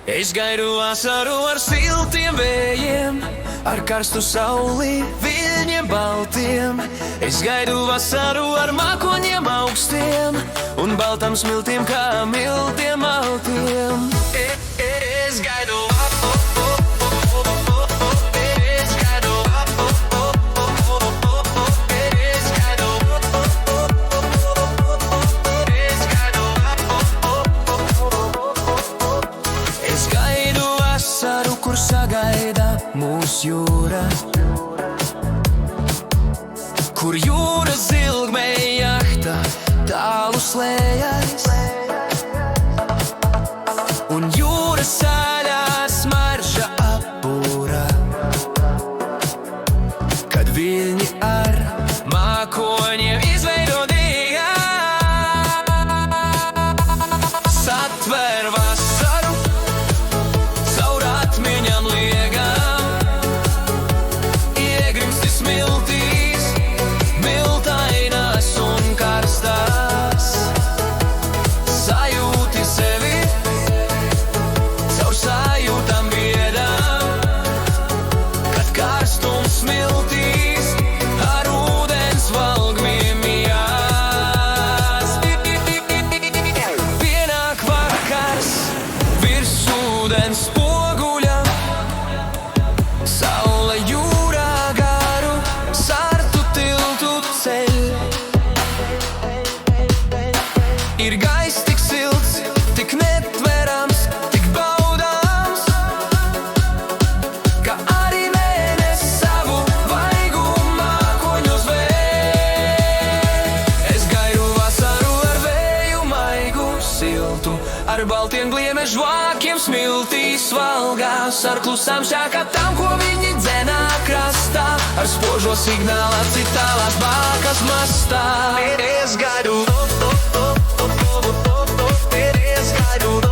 Es gaidu vasaru ar siltiem vējiem, ar karstu sauli, viļņiem baltiem. Es gaidu vasaru ar mākoņiem augstiem un baltam smiltīm kā miltiem maltiem. Es gaidu sagaida mūs jūra, kur jūras zilgmei jahta tālu slējas, un jūras saļā smarža apbūra, kad viļņi ar mākoņiem izveido dīgā. Satver vasaru caur atmiņām liegām, iegrimsti smiltīs, miltainās un karstās. Sajūti sevi caur sajūtām biedām, kad karstums smiltīs ar ūdens valgmiem jās. Pienāk vakars virs ūdens spoguļa, saule jūrā garu sartu tiltu ceļ. Ir gaiss tik silts, tik netverams, tik baudāms, ka arī mēnesis savu vaigumu mākoņos vēj. Es gaidu vasaru ar vēju maigu siltu, ar baltiem gliemežu vākiem smiltīs valgās, ar klusām šākatām, ko viņi dzenā krastā, ar spožo signālu citālās bākas mastā. Es gaidu, es gaidu.